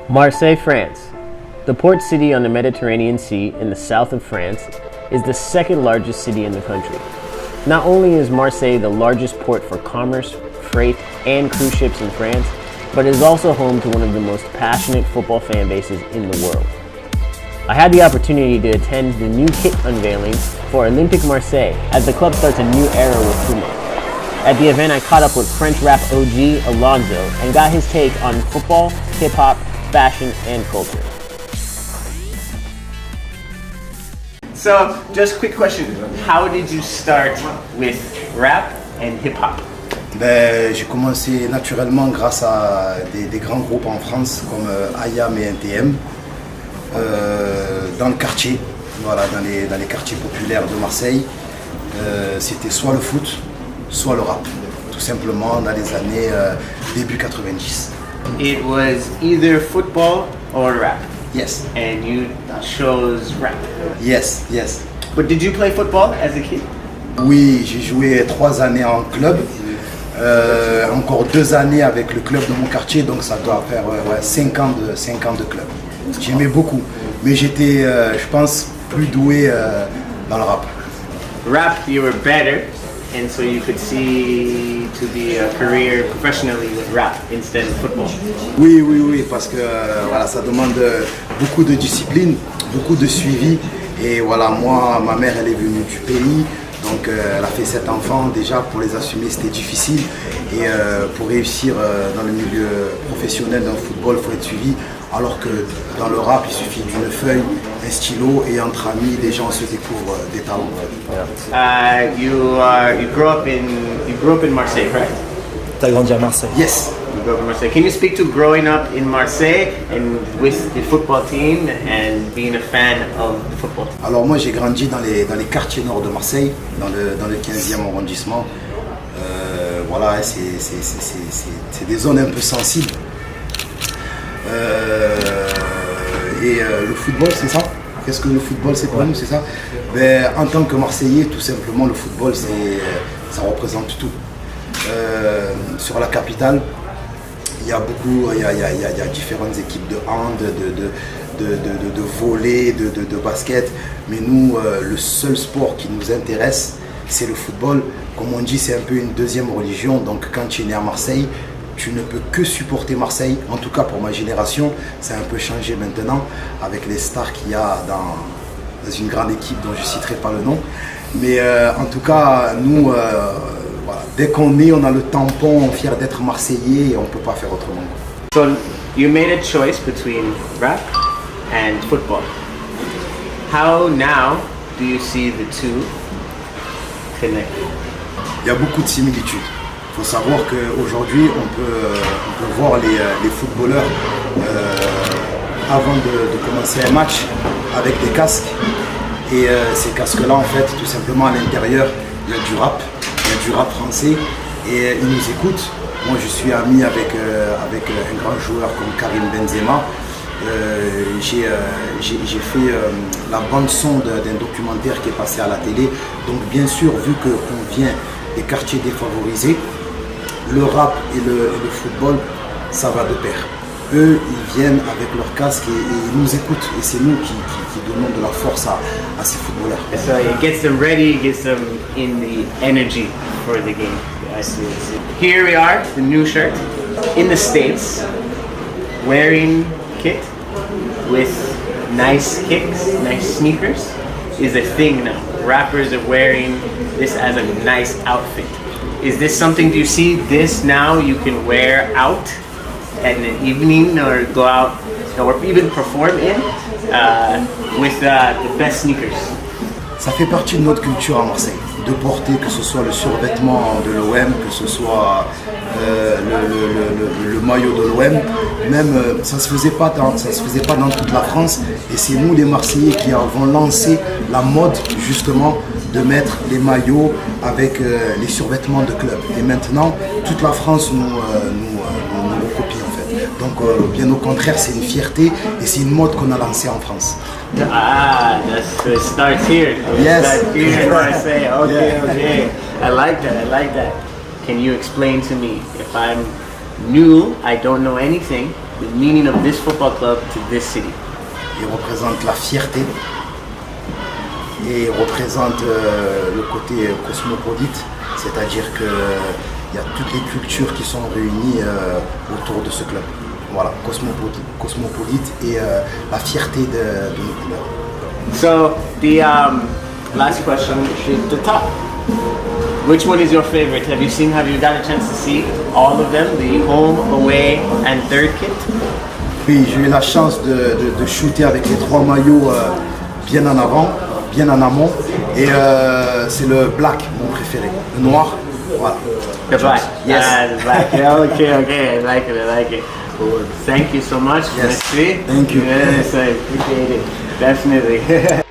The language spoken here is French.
Marseille, France. The port city on the Mediterranean Sea in the south of France is the second largest city in the country. Not only is Marseille the largest port for commerce, freight, and cruise ships in France, but it is also home to one of the most passionate football fan bases in the world. I had the opportunity to attend the new kit unveiling for Olympique Marseille as the club starts a new era with Puma. At the event, I caught up with French rap OG Alonso and got his take on football, hip-hop, fashion, and culture. So, just a quick question. How did you start with rap and hip-hop? J'ai commencé naturellement grâce à des grands groupes en France comme IAM et NTM dans le quartier, voilà, dans les quartiers populaires de Marseille. C'était soit le foot, soit le rap, tout simplement dans les années début 90. It was either football or rap. Yes. And you chose rap. Yes, yes. But did you play football as a kid? Oui, j'ai joué 3 années en club, encore 2 années avec le club de mon quartier, donc ça doit faire 5 ans de club. J'aimais beaucoup, mais j'étais, je pense, plus doué dans le rap. Rap, you were better, and so you could see to be a career professionally with rap instead of football. Oui, parce que voilà, ça demande beaucoup de discipline, beaucoup de suivi. Et voilà, moi, ma mère, elle est venue du pays, donc elle a fait 7 enfants. Déjà, pour les assumer, c'était difficile. Et pour réussir dans le milieu professionnel d'un football, il faut être suivi. Alors que dans le rap, il suffit d'une feuille, un stylo, et entre amis, les gens se découvrent des talents. You grew up in Marseille, correct? T'as grandi à Marseille. Yes. You grew up in Marseille. Can you speak to growing up in Marseille and with the football team and being a fan of the football team? Alors moi, j'ai grandi dans les quartiers nord de Marseille, dans le 15e arrondissement. Voilà, c'est des zones un peu sensibles. Le football, c'est ça. Qu'est-ce que le football, c'est pour nous, c'est ça. En tant que Marseillais, tout simplement, le football, ça représente tout. Sur la capitale, il y a différentes équipes de hand, de volley, de basket. Mais nous, le seul sport qui nous intéresse, c'est le football. Comme on dit, c'est un peu une deuxième religion. Donc quand tu es né à Marseille, tu ne peux que supporter Marseille. En tout cas pour ma génération, ça a un peu changé maintenant avec les stars qu'il y a dans une grande équipe dont je ne citerai pas le nom. Mais en tout cas, nous, voilà, dès qu'on est, on a le tampon, fier d'être Marseillais et on ne peut pas faire autrement. So you made a choice between rap and football. How now do you see the two connect? Il y a beaucoup de similitudes. Il faut savoir qu'aujourd'hui, on peut voir les footballeurs avant de commencer un match avec des casques. Et ces casques-là, en fait, tout simplement à l'intérieur, il y a du rap français et ils nous écoutent. Moi, je suis ami avec un grand joueur comme Karim Benzema. J'ai fait la bande-son d'un documentaire qui est passé à la télé. Donc, bien sûr, vu qu'on vient des quartiers défavorisés, le rap et le football, ça va de pair. Eux, ils viennent avec leur casque et ils nous écoutent. Et c'est nous qui donnons de la force à ces footballeurs. So it gets them ready, it gets them in the energy for the game. I see. Here we are, the new shirt, in the States, wearing kit with nice kicks, nice sneakers, is a thing now. Rappers are wearing this as a nice outfit. Is this something, do you see this now you can wear out at an evening or go out or even perform in with the best sneakers? Ça fait partie de notre culture à Marseille, de porter que ce soit le survêtement de l'OM, que ce soit le maillot de l'OM. Même ça se faisait pas dans toute la France et c'est nous les Marseillais qui avons lancé la mode justement de mettre les maillots avec les survêtements de club. Et maintenant, toute la France nous copie en fait. Donc bien au contraire, c'est une fierté et c'est une mode qu'on a lancée en France. Ah, it starts here. Yes. Starts here in Marseille. Okay. I like that. Can you explain to me, if I'm new, I don't know anything, the meaning of this football club to this city? Il représente la fierté et il représente le côté cosmopolite, c'est-à-dire qu'il y a toutes les cultures qui sont réunies autour de ce club. Voilà, cosmopolite et la fierté de nos couleurs. So the last question is the top. Which one is your favorite? Have you got a chance to see all of them? The home, away, and third kit? Oui, j'ai eu la chance de shooter avec les 3 maillots bien en avant, bien en amont. Et c'est le black, mon préféré. Le noir, voilà. The black. Yes. The black. Yeah, okay. I like it. Well, thank you so much. Yes. Merci. Thank you. Yes, I appreciate it. Definitely.